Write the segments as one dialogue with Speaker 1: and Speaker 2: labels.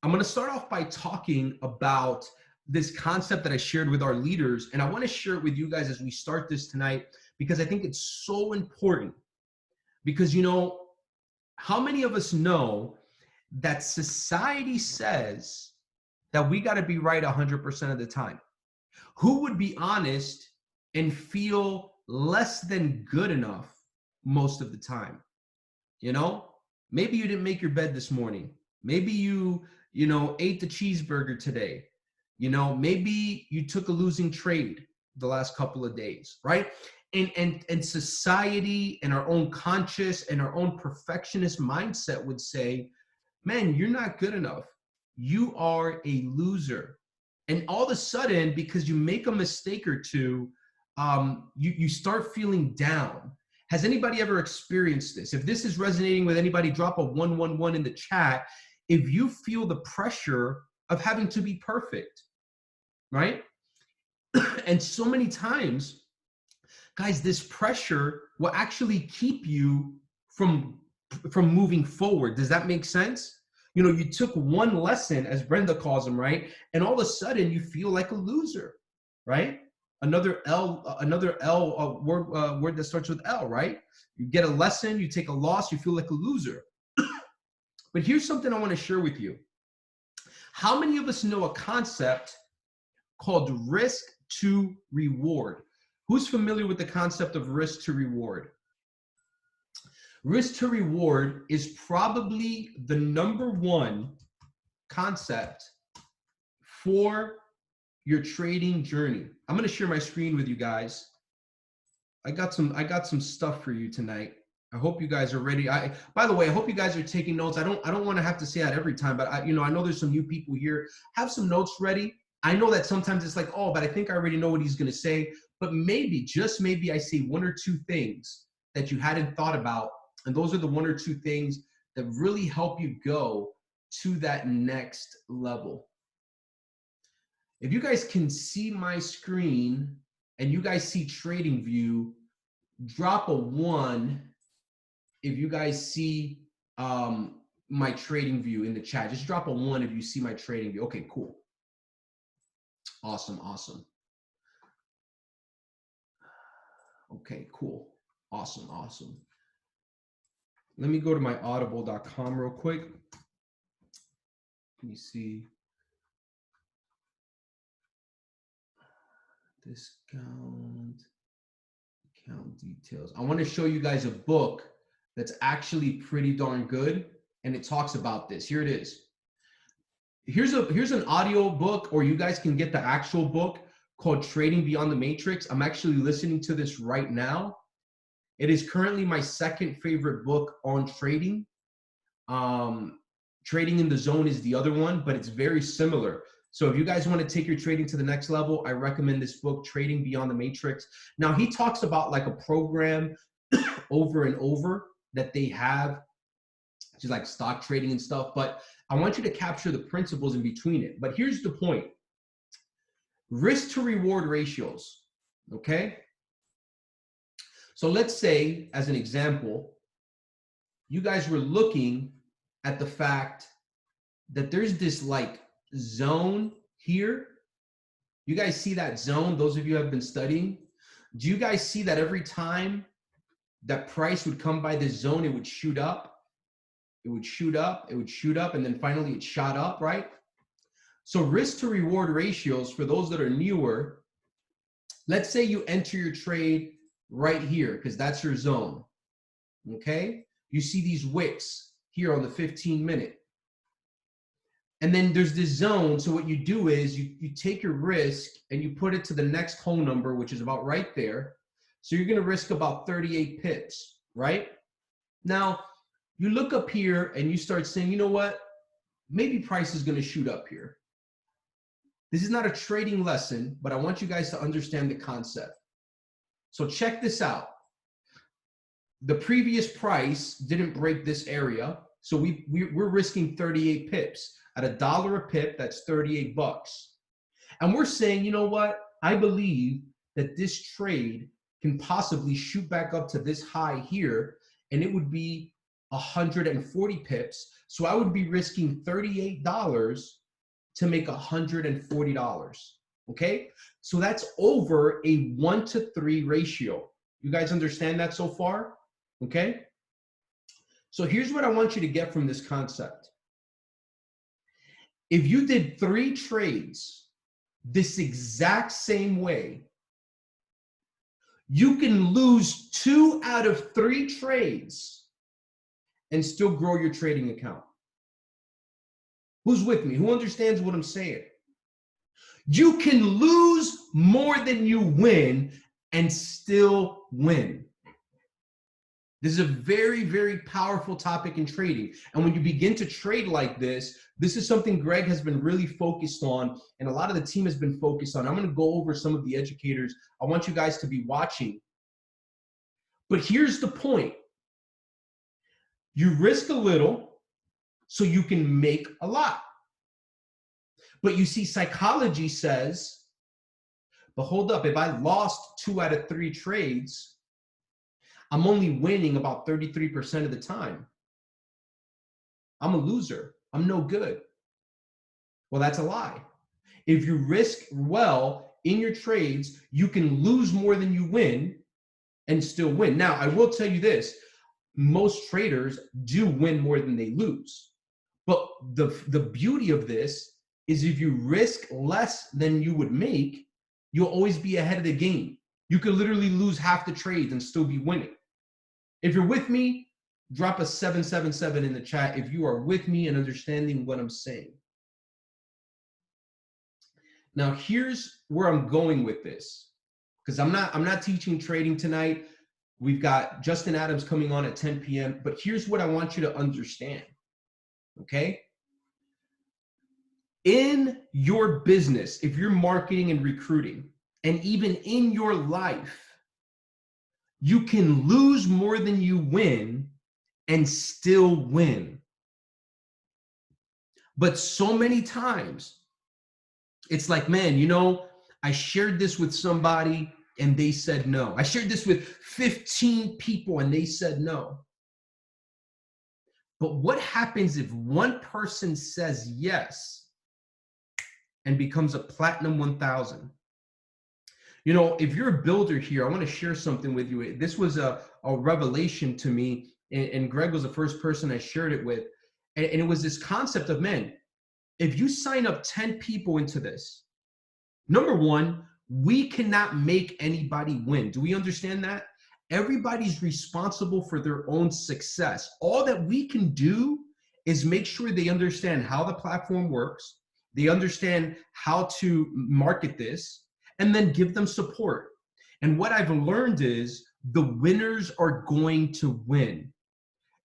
Speaker 1: I'm going to start off by talking about this concept that I shared with our leaders. And I want to share it with you guys as we start this tonight, because I think it's so important. Because, how many of us know that society says that we got to be right 100% of the time? Who would be honest and feel less than good enough most of the time? Maybe you didn't make your bed this morning. Maybe you ate the cheeseburger today. Maybe you took a losing trade the last couple of days, right? And society and our own conscious and our own perfectionist mindset would say, man, you're not good enough. You are a loser. And all of a sudden, because you make a mistake or two, you start feeling down. Has anybody ever experienced this? If this is resonating with anybody, drop a 111 in the chat. If you feel the pressure of having to be perfect, right? And so many times, guys, this pressure will actually keep you from moving forward. Does that make sense? You took one lesson, as Brenda calls them, right? And all of a sudden you feel like a loser, right? Another word that starts with L, right? You get a lesson, you take a loss, you feel like a loser. But here's something I want to share with you. How many of us know a concept called risk to reward? Who's familiar with the concept of risk to reward? Risk to reward is probably the number one concept for your trading journey. I'm going to share my screen with you guys. I got some stuff for you tonight. I hope you guys are ready. By the way, I hope you guys are taking notes. I don't want to have to say that every time, but I know there's some new people here. Have some notes ready. I know that sometimes it's like, oh, but I think I already know what he's going to say. But maybe, just maybe, I say one or two things that you hadn't thought about. And those are the one or two things that really help you go to that next level. If you guys can see my screen and you guys see TradingView, drop a 1 if you guys see my TradingView in the chat. Just drop a 1 if you see my TradingView. Okay, cool. Awesome. Okay, cool. Awesome. Let me go to my audible.com real quick. Let me see. Discount, account details. I want to show you guys a book that's actually pretty darn good, and it talks about this. Here it is. Here's an audio book, or you guys can get the actual book called Trading Beyond the Matrix. I'm actually listening to this right now. It is currently my second favorite book on trading. Trading in the Zone is the other one, but it's very similar. So if you guys want to take your trading to the next level, I recommend this book, Trading Beyond the Matrix. Now, he talks about like a program over and over that they have, which is like stock trading and stuff, but I want you to capture the principles in between it. But here's the point. Risk to reward ratios, okay? So let's say, as an example, you guys were looking at the fact that there's this like zone here. You guys see that zone? Those of you who have been studying, do you guys see that every time that price would come by this zone, it would shoot up? It would shoot up, and then finally it shot up, right? So risk to reward ratios, for those that are newer, let's say you enter your trade right here, because that's your zone, okay? You see these wicks here on the 15-minute. And then there's this zone, so what you do is you take your risk and you put it to the next whole number, which is about right there. So you're gonna risk about 38 pips, right? Now, you look up here and you start saying, you know what? Maybe price is gonna shoot up here. This is not a trading lesson, but I want you guys to understand the concept. So check this out. The previous price didn't break this area, so we're risking 38 pips. At $1 a pip, that's 38 bucks. And we're saying, you know what? I believe that this trade can possibly shoot back up to this high here, and it would be 140 pips. So I would be risking $38 to make $140. Okay? So that's over a 1-to-3 ratio. You guys understand that so far? Okay? So here's what I want you to get from this concept. If you did 3 trades this exact same way, you can lose 2 out of 3 trades and still grow your trading account. Who's with me? Who understands what I'm saying? You can lose more than you win and still win. This is a very, very powerful topic in trading. And when you begin to trade like this is something Greg has been really focused on, and a lot of the team has been focused on. I'm going to go over some of the educators. I want you guys to be watching. But here's the point. You risk a little so you can make a lot. But you see, psychology says, but hold up, if I lost 2 out of 3 trades, I'm only winning about 33% of the time. I'm a loser. I'm no good. Well, that's a lie. If you risk well in your trades, you can lose more than you win and still win. Now, I will tell you this. Most traders do win more than they lose. But the beauty of this is if you risk less than you would make, you'll always be ahead of the game. You could literally lose half the trades and still be winning. If you're with me, drop a 777 in the chat if you are with me and understanding what I'm saying. Now, here's where I'm going with this, because I'm not teaching trading tonight. We've got Justin Adams coming on at 10 p.m. But here's what I want you to understand, okay? In your business, if you're marketing and recruiting, and even in your life, you can lose more than you win and still win. But so many times, it's like, man, you know, I shared this with somebody and they said no. I shared this with 15 people and they said no. But what happens if one person says yes and becomes a Platinum 1000? You know, if you're a builder here, I want to share something with you. This was a revelation to me, and Greg was the first person I shared it with. And it was this concept of, man, if you sign up 10 people into this, number one, we cannot make anybody win. Do we understand that? Everybody's responsible for their own success. All that we can do is make sure they understand how the platform works, they understand how to market this, and then give them support. And what I've learned is the winners are going to win.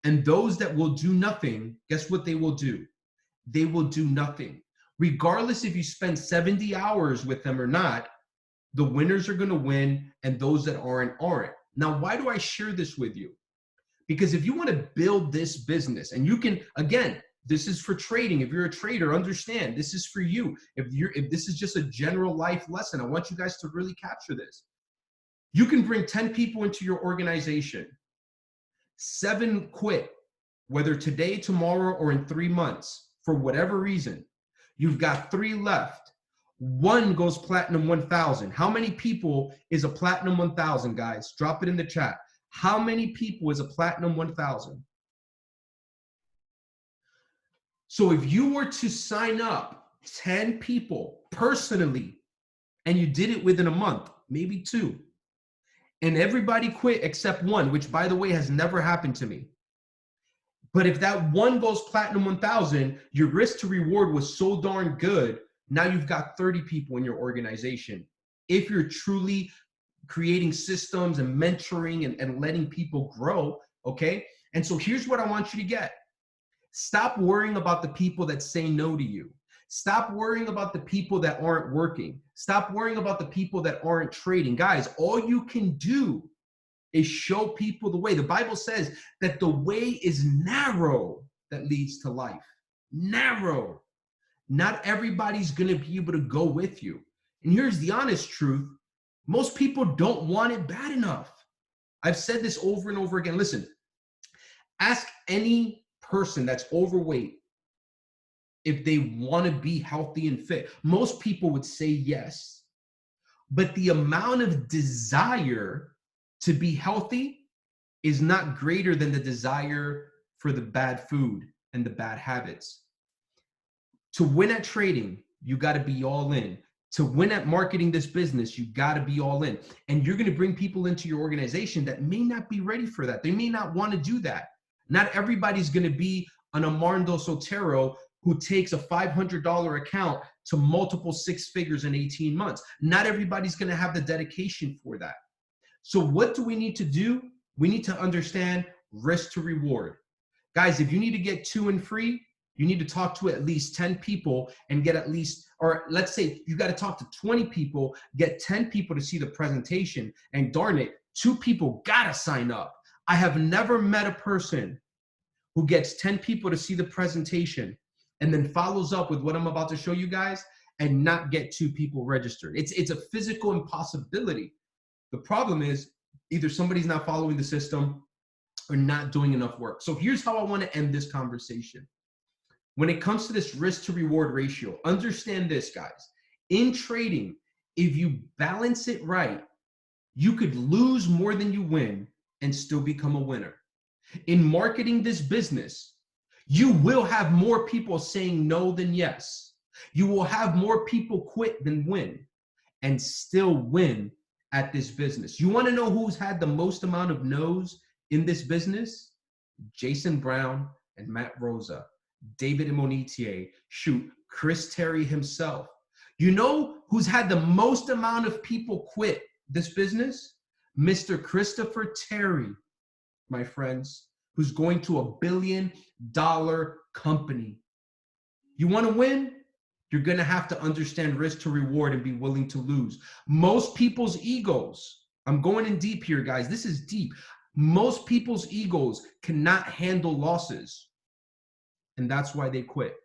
Speaker 1: And those that will do nothing, guess what they will do? They will do nothing. Regardless if you spend 70 hours with them or not, the winners are going to win and those that aren't. Now, why do I share this with you? Because if you want to build this business, and you can, again, this is for trading. If you're a trader, understand this is for you. If this is just a general life lesson, I want you guys to really capture this. You can bring 10 people into your organization. 7 quit, whether today, tomorrow, or in 3 months, for whatever reason. You've got 3 left. 1 goes Platinum 1000. How many people is a Platinum 1000, guys? Drop it in the chat. How many people is a Platinum 1000? So if you were to sign up 10 people personally, and you did it within a month, maybe 2, and everybody quit except 1, which, by the way, has never happened to me. But if that 1 goes Platinum 1000, your risk to reward was so darn good. Now you've got 30 people in your organization. If you're truly creating systems and mentoring and letting people grow, okay? And so here's what I want you to get. Stop worrying about the people that say no to you. Stop worrying about the people that aren't working. Stop worrying about the people that aren't trading. Guys, all you can do is show people the way. The Bible says that the way is narrow that leads to life. Narrow. Not everybody's going to be able to go with you. And here's the honest truth. Most people don't want it bad enough. I've said this over and over again. Listen, ask any person that's overweight, if they want to be healthy and fit, most people would say yes. But the amount of desire to be healthy is not greater than the desire for the bad food and the bad habits. To win at trading, you got to be all in. To win at marketing this business, you got to be all in. And you're going to bring people into your organization that may not be ready for that. They may not want to do that. Not everybody's going to be an Armando Sotero who takes a $500 account to multiple six figures in 18 months. Not everybody's going to have the dedication for that. So what do we need to do? We need to understand risk to reward. Guys, if you need to get 2 and free, you need to talk to at least 10 people and get at least, or let's say you got to talk to 20 people, get 10 people to see the presentation, and darn it, 2 people got to sign up. I have never met a person who gets 10 people to see the presentation and then follows up with what I'm about to show you guys and not get 2 people registered. It's a physical impossibility. The problem is either somebody's not following the system or not doing enough work. So here's how I want to end this conversation. When it comes to this risk to reward ratio, understand this, guys. In trading, if you balance it right, you could lose more than you win and still become a winner. In marketing this business, you will have more people saying no than yes. You will have more people quit than win and still win at this business. You want to know who's had the most amount of no's in this business? Jason Brown and Matt Rosa, David Imonitie, shoot, Chris Terry himself. You know who's had the most amount of people quit this business? Mr. Christopher Terry, my friends, who's going to $1 billion company. You want to win? You're going to have to understand risk to reward and be willing to lose. Most people's egos, I'm going in deep here, guys. This is deep. Most people's egos cannot handle losses, and that's why they quit.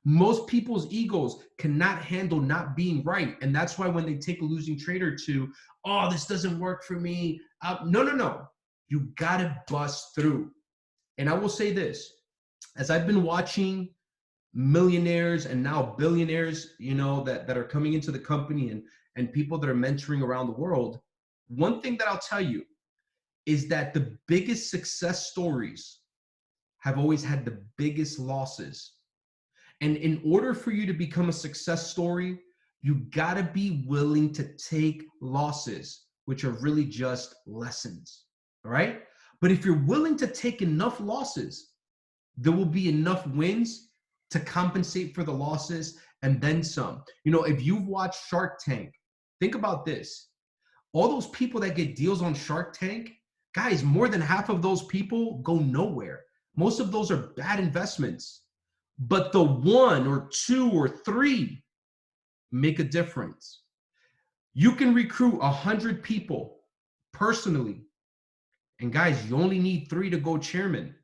Speaker 1: Most people's egos cannot handle not being right, and that's why when they take a losing trade or two, oh, this doesn't work for me. No. You got to bust through. And I will say this, as I've been watching millionaires and now billionaires, that are coming into the company and people that are mentoring around the world, one thing that I'll tell you is that the biggest success stories have always had the biggest losses. And in order for you to become a success story, you gotta be willing to take losses, which are really just lessons, all right? But if you're willing to take enough losses, there will be enough wins to compensate for the losses and then some. If you've watched Shark Tank, think about this. All those people that get deals on Shark Tank, guys, more than half of those people go nowhere. Most of those are bad investments. But the 1 or 2 or 3 make a difference. You can recruit 100 people personally. And guys, you only need 3 to go chairman.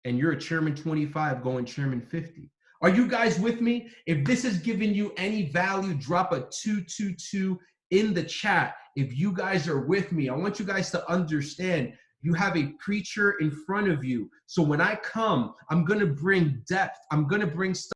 Speaker 1: And you're a chairman 25 going chairman 50. Are you guys with me? If this is giving you any value, drop a 222 in the chat. If you guys are with me, I want you guys to understand you have a preacher in front of you. So when I come, I'm going to bring depth. I'm going to bring stuff